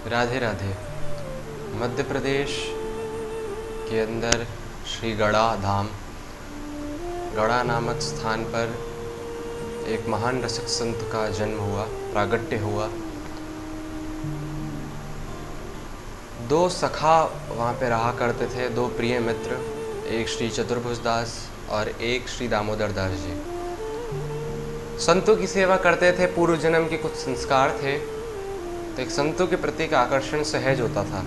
राधे राधे। मध्य प्रदेश के अंदर श्री गड़ा धाम, गड़ा नामक स्थान पर एक महान रसिक संत का जन्म हुआ, प्रागट्य हुआ। दो सखा वहाँ पे रहा करते थे, दो प्रिय मित्र, एक श्री चतुर्भुज दास और एक श्री दामोदर दास जी। संतों की सेवा करते थे, पूर्व जन्म के कुछ संस्कार थे, तो एक संतों के प्रति का आकर्षण सहज होता था।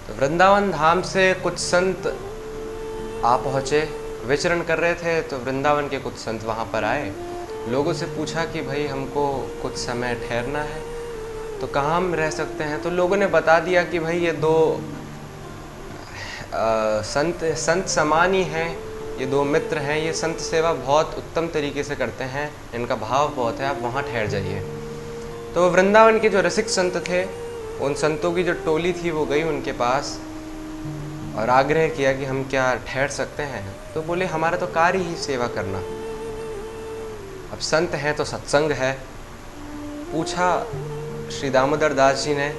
तो वृंदावन धाम से कुछ संत आ पहुँचे, विचरण कर रहे थे, तो वृंदावन के कुछ संत वहाँ पर आए। लोगों से पूछा कि भाई हमको कुछ समय ठहरना है, तो कहाँ हम रह सकते हैं। तो लोगों ने बता दिया कि भाई ये दो संत समान ही हैं, ये दो मित्र हैं, ये संत सेवा बहुत उत्तम तरीके से करते हैं, इनका भाव बहुत है, आप वहाँ ठहर जाइए। तो वृंदावन के जो रसिक संत थे, उन संतों की जो टोली थी वो गई उनके पास और आग्रह किया कि हम क्या ठहर सकते हैं। तो बोले हमारा तो कार्य ही सेवा करना, अब संत हैं तो सत्संग है। पूछा श्री दामोदर दास जी ने,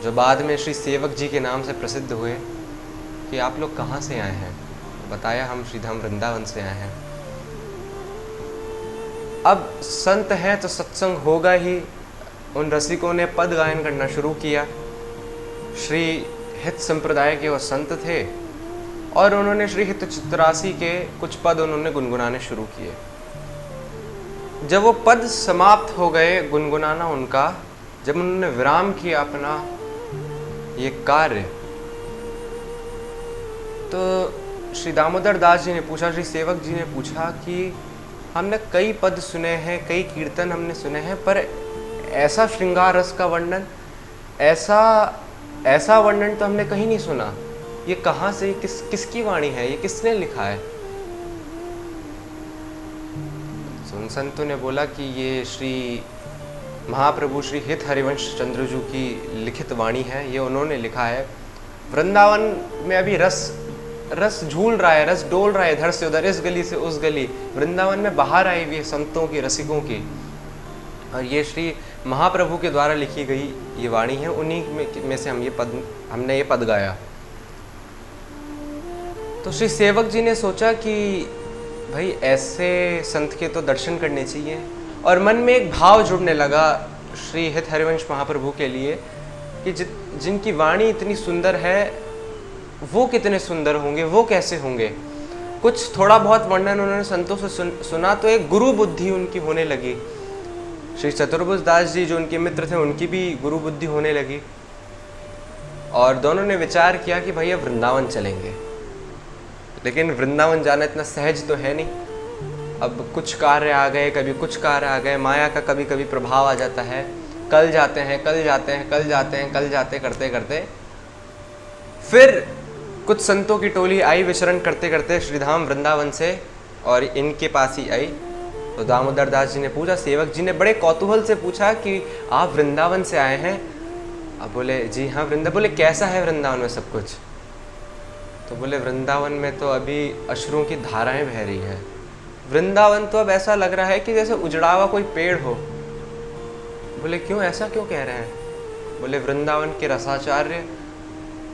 जो बाद में श्री सेवक जी के नाम से प्रसिद्ध हुए, कि आप लोग कहाँ से आए हैं। बताया हम श्रीधाम वृंदावन से आए हैं। अब संत हैं तो सत्संग होगा ही। उन रसिकों ने पद गायन करना शुरू किया। श्री हित संप्रदाय के वो संत थे और उन्होंने श्री हित चित्रासी के कुछ पद उन्होंने गुनगुनाने शुरू किए। जब वो पद समाप्त हो गए गुनगुनाना उनका, जब उन्होंने विराम किया अपना ये कार्य, तो श्री दामोदर दास जी ने पूछा, श्री सेवक जी ने पूछा कि हमने कई पद सुने हैं, कई कीर्तन हमने सुने हैं, पर ऐसा श्रृंगार रस का वर्णन, ऐसा वर्णन तो हमने कहीं नहीं सुना। ये कहाँ से, किसकी वाणी है, ये किसने लिखा है। उन संतों ने बोला कि ये श्री महाप्रभु श्री हित हरिवंश चंद्रजू की लिखित वाणी है, ये उन्होंने लिखा है। वृंदावन में अभी रस झूल रहा है, रस डोल रहा है, इधर से उधर, इस गली से उस गली। वृंदावन में बाहर आई हुई है संतों की, रसिकों की, और ये श्री महाप्रभु के द्वारा लिखी गई ये वाणी है। उन्हीं में से हमने ये पद गाया। तो श्री सेवक जी ने सोचा कि भाई ऐसे संत के तो दर्शन करने चाहिए, और मन में एक भाव जुड़ने लगा श्री हित हरिवंश महाप्रभु के लिए कि जिनकी वाणी इतनी सुंदर है, वो कितने सुंदर होंगे, वो कैसे होंगे। कुछ थोड़ा बहुत वर्णन उन्होंने संतों से सुना, तो एक गुरु बुद्धि उनकी होने लगी। श्री चतुर्भुज दास जी जो उनके मित्र थे, उनकी भी गुरु बुद्धि होने लगी, और दोनों ने विचार किया कि भैया वृंदावन चलेंगे। लेकिन वृंदावन जाना इतना सहज तो है नहीं। अब कुछ कार्य आ गए, कभी कुछ कार्य आ गए, माया का कभी कभी प्रभाव आ जाता है। कल जाते हैं, कल जाते हैं, कल जाते हैं, कल जाते करते करते फिर कुछ संतों की टोली आई विचरण करते करते श्रीधाम वृंदावन से, और इनके पास ही आई। तो दामोदर दास जी ने पूछा, सेवक जी ने बड़े कौतूहल से पूछा कि आप वृंदावन से आए हैं। अब बोले जी हाँ वृंदावन। बोले कैसा है वृंदावन में सब कुछ। तो बोले वृंदावन में तो अभी अश्रुओं की धाराएं बह रही है। वृंदावन तो अब ऐसा लग रहा है कि जैसे उजड़ा हुआ कोई पेड़ हो। बोले क्यों, ऐसा क्यों कह रहे हैं। बोले वृंदावन के रसाचार्य,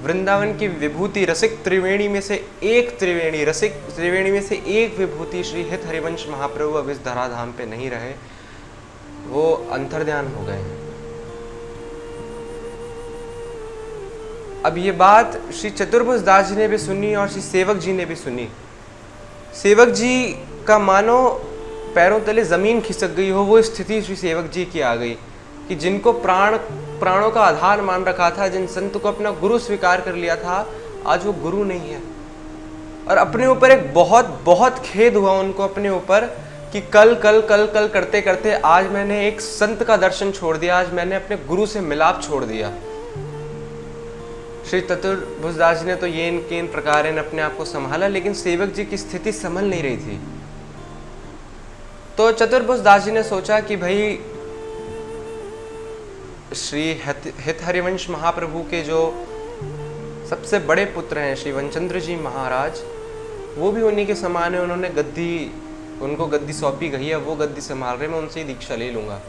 वृंदावन की विभूति, रसिक त्रिवेणी में से एक त्रिवेणी, रसिक त्रिवेणी में से एक विभूति श्री हित हरिवंश महाप्रभु अब इस धराधाम पे नहीं रहे, वो अंतर्ध्यान हो गए हैं। अब ये बात श्री चतुर्भुज दास जी ने भी सुनी और श्री सेवक जी ने भी सुनी। सेवक जी का मानो पैरों तले जमीन खिसक गई हो, वो स्थिति श्री सेवक जी की आ गई कि जिनको प्राणों का आधार मान रखा था, जिन संत को अपना गुरु स्वीकार कर लिया था, आज वो गुरु नहीं है। और अपने ऊपर एक बहुत खेद हुआ उनको अपने ऊपर कि कल कल कल कल करते करते आज मैंने एक संत का दर्शन छोड़ दिया, आज मैंने अपने गुरु से मिलाप छोड़ दिया। श्री चतुर्भुज दास जी ने तो ये इन प्रकार अपने आप को संभाला, लेकिन सेवक जी की स्थिति संभल नहीं रही थी। तो चतुर्भुज दास जी ने सोचा कि भाई श्री हित हरिवंश महाप्रभु के जो सबसे बड़े पुत्र हैं श्री वनचंद्र जी महाराज, वो भी उन्हीं के समान है। उनको गद्दी सौंपी गई है, वो गद्दी संभाल रहे, मैं उनसे ही दीक्षा ले लूँगा।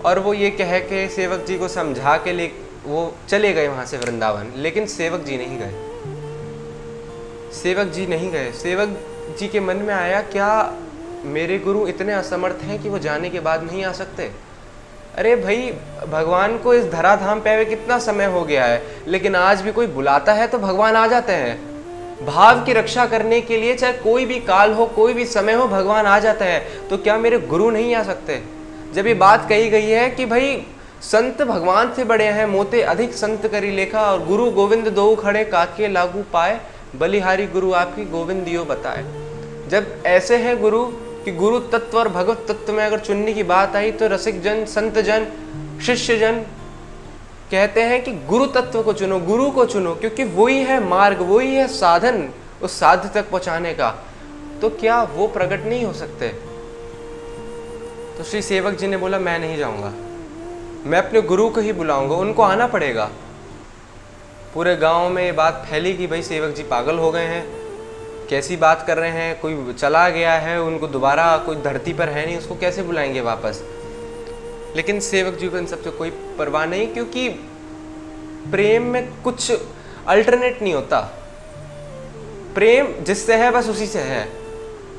और वो ये कह के सेवक जी को समझा के ले वो चले गए वहाँ से वृंदावन। लेकिन सेवक जी नहीं गए, सेवक जी नहीं गए। सेवक जी के मन में आया, क्या मेरे गुरु इतने असमर्थ हैं कि वो जाने के बाद नहीं आ सकते? अरे भाई, भगवान को इस धराधाम पे हुए कितना समय हो गया है, लेकिन आज भी कोई बुलाता है तो भगवान आ जाते हैं। भाव की रक्षा करने के लिए चाहे कोई भी काल हो, कोई भी समय हो, भगवान आ जाते हैं। तो क्या मेरे गुरु नहीं आ सकते? जब ये बात कही गई है कि भाई संत भगवान से बड़े हैं, मोते अधिक संत करी लेखा, और गुरु गोविंद दो खड़े काके लागू पाए, बलिहारी गुरु आपकी गोविंद दियो बताए। जब ऐसे हैं गुरु कि गुरु तत्व और भगवत तत्व में अगर चुनने की बात आई तो रसिक जन, संत जन, शिष्य जन कहते हैं कि गुरु तत्व को चुनो, गुरु को चुनो, क्योंकि वही है मार्ग, वही है साधन उस साध्य तक पहुंचाने का। तो क्या वो प्रकट नहीं हो सकते? तो श्री सेवक जी ने बोला, मैं नहीं जाऊंगा, मैं अपने गुरु को ही बुलाऊंगा, उनको आना पड़ेगा। पूरे गांव में ये बात फैली कि भाई सेवक जी पागल हो गए हैं, कैसी बात कर रहे हैं, कोई चला गया है, उनको दोबारा कोई धरती पर है नहीं, उसको कैसे बुलाएंगे वापस? लेकिन सेवक जी को इन सबसे कोई परवाह नहीं, क्योंकि प्रेम में कुछ अल्टरनेट नहीं होता। प्रेम जिससे है बस उसी से है।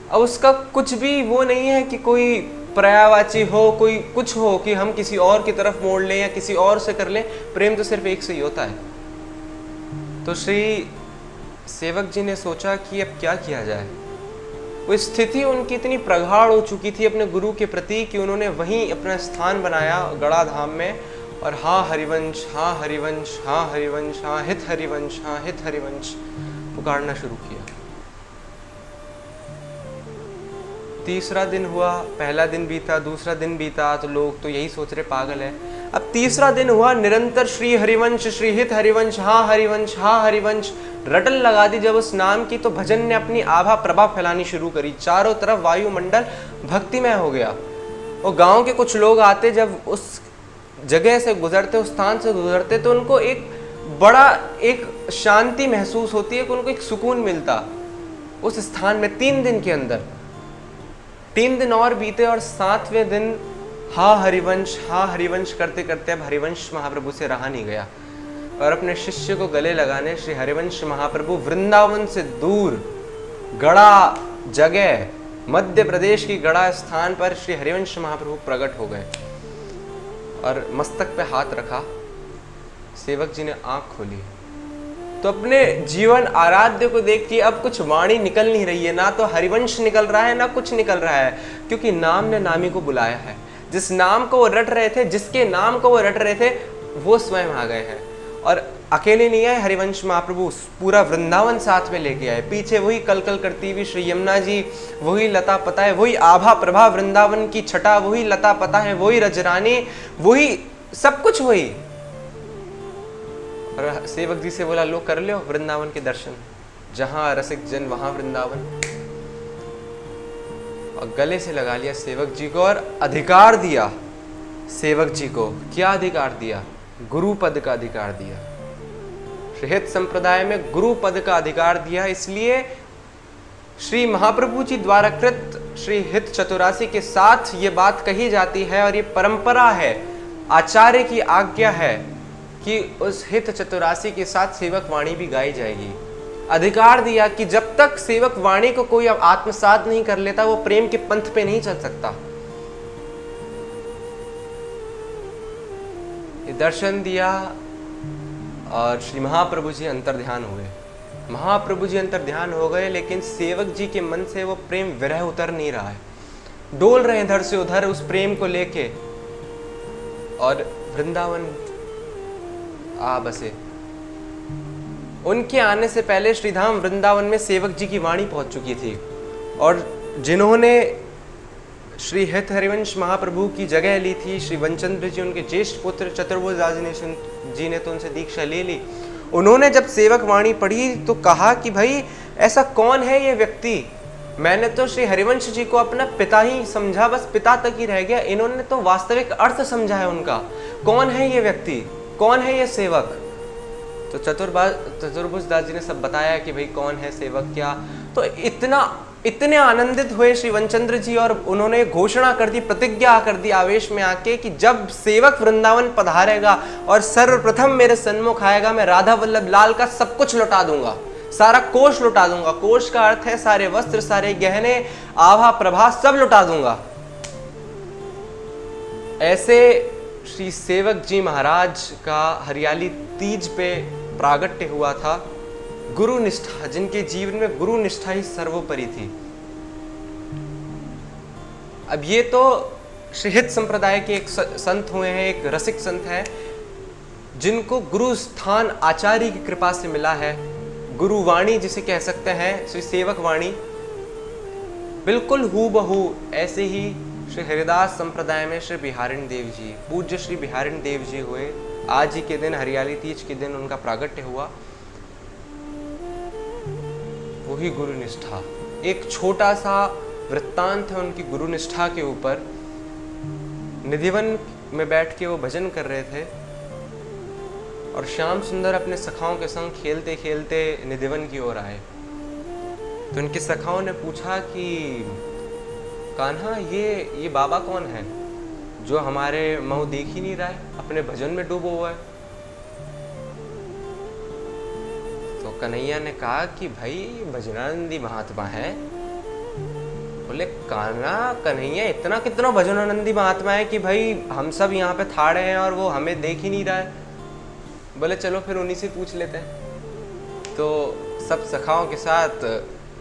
अब उसका कुछ भी वो नहीं है कि कोई पर्यायवाची हो, कोई कुछ हो कि हम किसी और की तरफ मोड़ लें या किसी और से कर लें। प्रेम तो सिर्फ एक से ही होता है। तो श्री सेवक जी ने सोचा कि अब क्या किया जाए। वो स्थिति उनकी इतनी प्रगाढ़ हो चुकी थी अपने गुरु के प्रति कि उन्होंने वहीं अपना स्थान बनाया गड़ा धाम में, और हाँ हरिवंश, हाँ हरिवंश, हाँ हरिवंश, हाँ हित हरिवंश, हाँ हित हरिवंश पुकारना शुरू किया। तीसरा दिन हुआ, पहला दिन बीता, दूसरा दिन बीता, तो लोग तो यही सोच रहे पागल है। अब तीसरा दिन हुआ, निरंतर श्री हरिवंश, श्री हित हरिवंश, हाँ हरिवंश, हाँ हरिवंश रटल लगा दी जब उस नाम की, तो भजन ने अपनी आभा प्रभा फैलानी शुरू करी। चारों तरफ वायुमंडल भक्तिमय हो गया। और गांव के कुछ लोग आते, जब उस जगह से गुजरते, उस स्थान से गुजरते, तो उनको एक बड़ा एक शांति महसूस होती है, कि उनको एक सुकून मिलता उस स्थान में। 3 दिन के अंदर 3 दिन और बीते, और 7वें दिन हा हरिवंश करते करते अब हरिवंश महाप्रभु से रहा नहीं गया, और अपने शिष्य को गले लगाने श्री हरिवंश महाप्रभु वृंदावन से दूर गड़ा जगह, मध्य प्रदेश की गड़ा स्थान पर श्री हरिवंश महाप्रभु प्रकट हो गए, और मस्तक पे हाथ रखा। सेवक जी ने आंख खोली तो अपने जीवन आराध्य को देख के अब कुछ वाणी निकल नहीं रही है, ना तो हरिवंश निकल रहा है, ना कुछ निकल रहा है, क्योंकि नाम ने नामी को बुलाया है। जिस नाम को वो रट रहे थे, जिसके नाम को वो रट रहे थे, वो स्वयं आ गए हैं। और अकेले नहीं आए हरिवंश महाप्रभु, पूरा वृंदावन साथ में लेके आए। पीछे वही कलकल करती हुई श्री यमुना जी, वही लता पता है, वही आभा प्रभा वृंदावन की छटा, वही लता पता है, वही रजरानी, वही सब कुछ वही। और सेवक जी से बोला, लो कर लो वृंदावन के दर्शन, जहां रसिक जन वहां वृंदावन। और गले से लगा लिया सेवक जी को, और अधिकार दिया सेवक जी को। क्या अधिकार दिया? गुरु पद का अधिकार दिया। हित संप्रदाय में गुरु पद का अधिकार दिया। इसलिए श्री महाप्रभु जी द्वारा कृत श्री हित चतुरासी के साथ ये बात कही जाती है, और ये परंपरा है, आचार्य की आज्ञा है कि उस हित चतुरासी के साथ सेवक वाणी भी गाई जाएगी। अधिकार दिया कि जब तक सेवक वाणी को कोई आत्मसात नहीं कर लेता, वो प्रेम के पंथ पे नहीं चल सकता। ये दर्शन दिया, और श्री महाप्रभु जी अंतर्ध्यान हुए। महाप्रभु जी अंतर्ध्यान हो गए, लेकिन सेवक जी के मन से वो प्रेम विरह उतर नहीं रहा है। डोल रहे इधर से उधर उस प्रेम को लेके, और वृंदावन आ बसे। उनके आने से पहले श्रीधाम वृंदावन में सेवक जी की वाणी पहुंच चुकी थी, और जिन्होंने श्री हित हरिवंश महाप्रभु की जगह ली थी, श्री वनचंद्र जी उनके ज्येष्ठ पुत्र चतुर्भुज जी ने तो उनसे दीक्षा ले ली। उन्होंने जब सेवक वाणी पढ़ी तो कहा कि भाई ऐसा कौन है ये व्यक्ति? मैंने तो श्री हरिवंश जी को अपना पिता ही समझा, बस पिता तक ही रह गया। इन्होंने तो वास्तविक अर्थ समझा है उनका। कौन है ये व्यक्ति, कौन है ये सेवक? तो चतुर्भुज दास जी ने सब बताया कि भाई कौन है सेवक क्या। तो इतना इतने आनंदित हुए श्री वनचंद्र जी और उन्होंने घोषणा कर दी, प्रतिज्ञा कर दी आवेश में आके कि जब सेवक वृंदावन पधारेगा और सर्वप्रथम मेरे सन्मुख आएगा, मैं राधा वल्लभ लाल का सब कुछ लौटा दूंगा, सारा कोष लौटा दूंगा। कोष का अर्थ है सारे वस्त्र, सारे गहने, आभा प्रभा सब लौटा दूंगा। ऐसे श्री सेवक जी महाराज का हरियाली तीज पे प्रागट्य हुआ था। गुरु निष्ठा, जिनके जीवन में गुरु निष्ठा ही सर्वोपरि थी। अब ये तो श्रीहित संप्रदाय के एक संत हुए हैं, एक रसिक संत हैं, जिनको गुरु स्थान आचार्य की कृपा से मिला है। गुरु वाणी जिसे कह सकते हैं, श्री सेवक वाणी बिल्कुल हूबहू ऐसे ही श्री हरिदास संप्रदाय में श्री बिहारिण देव जी, पूज्य श्री बिहारिण देव जी हुए। आज ही के दिन, हरियाली तीज के दिन उनका प्रागट्य हुआ। वही गुरु निष्ठा, एक छोटा सा वृत्तांत है उनकी गुरु निष्ठा के ऊपर। निधिवन में बैठ के वो भजन कर रहे थे और श्याम सुंदर अपने सखाओं के संग खेलते खेलते निधिवन की ओर आए। तो उनके सखाओं ने पूछा कि कान्हा, ये बाबा कौन है जो हमारे मुंह देख ही नहीं रहा है, अपने भजन में डूबा हुआ है? तो कन्हैया ने कहा कि भाई भजनानंदी महात्मा है। बोले कान्हा, कन्हैया इतना कितना भजनानंदी महात्मा है कि भाई हम सब यहाँ पे थाड़े हैं और वो हमें देख ही नहीं रहा है। बोले चलो फिर उन्हीं से पूछ लेते हैं। तो सब सखाओं के साथ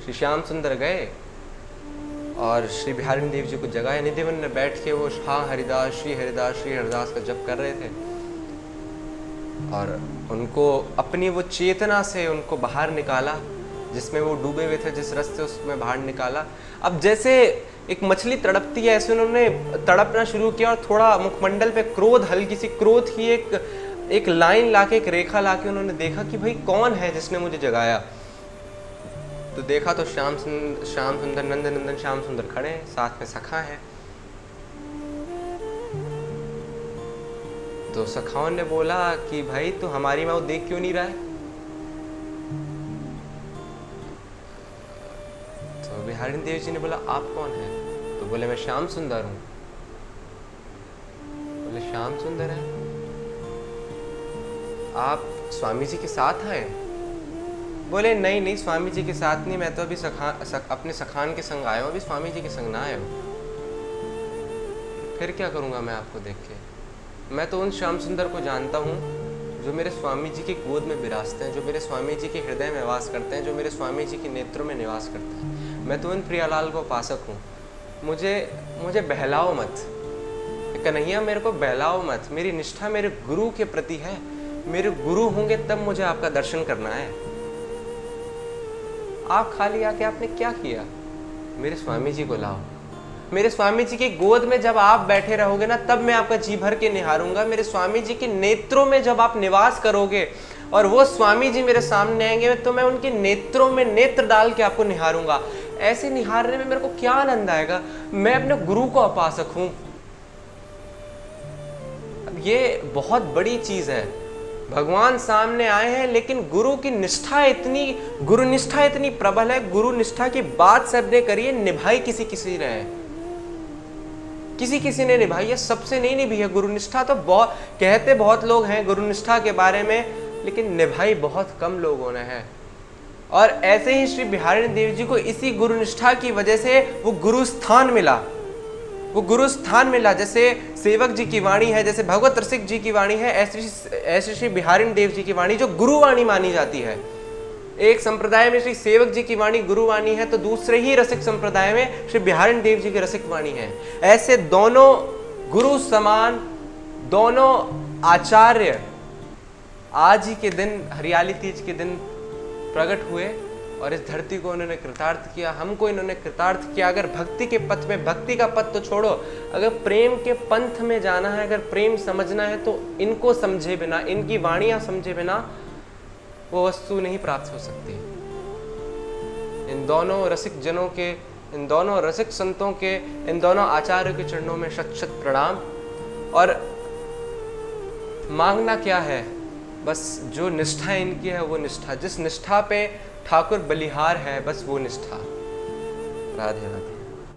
श्री श्याम सुंदर गए और श्री बिहारिण देव जी को जगाया। निधिवन में बैठ के वो हाँ हरिदास श्री हरिदास का जप कर रहे थे और उनको अपनी वो चेतना से उनको बाहर निकाला, जिसमें वो डूबे हुए थे, जिस रास्ते उसमें बाहर निकाला। अब जैसे एक मछली तड़पती है, ऐसे उन्होंने तड़पना शुरू किया और थोड़ा मुखमंडल पे क्रोध, हल्की सी क्रोध की एक लाइन लाके, एक रेखा लाके उन्होंने देखा कि भाई कौन है जिसने मुझे जगाया। तो देखा तो श्याम सुंदर नंदन श्याम सुंदर खड़े हैं, साथ में सखा है। तो सखाओं ने बोला कि भाई तू हमारी माँ देख क्यों नहीं रहा है? तो बिहारिण देव जी ने बोला आप कौन है? तो बोले मैं श्याम सुंदर हूं। बोले श्याम सुंदर है, आप स्वामी जी के साथ आए? बोले नहीं स्वामी जी के साथ नहीं, मैं तो अभी अपने सखान के संग आया हूँ, अभी स्वामी जी के संग ना आया हूँ। फिर क्या करूँगा मैं आपको देख के? मैं तो उन श्याम सुंदर को जानता हूँ जो मेरे स्वामी जी की गोद में विराजते हैं, जो मेरे स्वामी जी के हृदय में वास करते हैं, जो मेरे स्वामी जी के नेत्रों में निवास करते हैं। मैं तो उन प्रियालाल को उपासक हूँ। मुझे बहलाओ मत कन्हैया, मेरे को बहलाओ मत। मेरी निष्ठा मेरे गुरु के प्रति है। मेरे गुरु होंगे तब मुझे आपका दर्शन करना है। आप खाली आके आपने क्या किया? मेरे स्वामी जी को लाओ। मेरे स्वामी जी की गोद में जब आप बैठे रहोगे ना, तब मैं आपका जी भर के निहारूंगा। मेरे स्वामी जी के नेत्रों में जब आप निवास करोगे और वो स्वामी जी मेरे सामने आएंगे, तो मैं उनके नेत्रों में नेत्र डाल के आपको निहारूंगा। ऐसे निहारने में मेरे को क्या आनंद आएगा? मैं अपने गुरु को उपासक हूं। अब ये बहुत बड़ी चीज है। भगवान सामने आए हैं, लेकिन गुरु निष्ठा इतनी प्रबल है। गुरु निष्ठा की बात सबने करी है, निभाई किसी रहे, किसी ने निभाई है, सबसे नहीं निभाई है। गुरु निष्ठा तो बहुत लोग हैं गुरु निष्ठा के बारे में, लेकिन निभाई बहुत कम लोगों ने है। और ऐसे ही श्री बिहारिण देव जी को इसी गुरु निष्ठा की वजह से वो गुरु स्थान मिला। जैसे सेवक जी की वाणी है, जैसे भगवत रसिक जी की वाणी है, ऐसे श्री बिहारिण देव जी की वाणी जो गुरु वाणी मानी जाती है। एक संप्रदाय में श्री सेवक जी की वाणी गुरु वाणी है, तो दूसरे ही रसिक संप्रदाय में श्री बिहारिण देव जी की रसिक वाणी है। ऐसे दोनों गुरु समान, दोनों आचार्य आज ही के दिन, हरियाली तीज के दिन प्रकट हुए और इस धरती को उन्होंने कृतार्थ किया। हमको इन्होंने कृतार्थ किया। अगर भक्ति के पथ में, भक्ति का पथ तो छोड़ो, अगर प्रेम के पंथ में जाना है, अगर प्रेम समझना है, तो इनको समझे बिना, इनकी वाणियां समझे बिना वो वस्तु नहीं प्राप्त हो सकती। इन दोनों रसिक जनों के, इन दोनों रसिक संतों के, इन दोनों आचार्यों के चरणों में शत शत प्रणाम। और मांगना क्या है? बस जो निष्ठा इनकी है वो निष्ठा, जिस निष्ठा पे ठाकुर बलिहार है, बस वो निष्ठा। राधे राधे।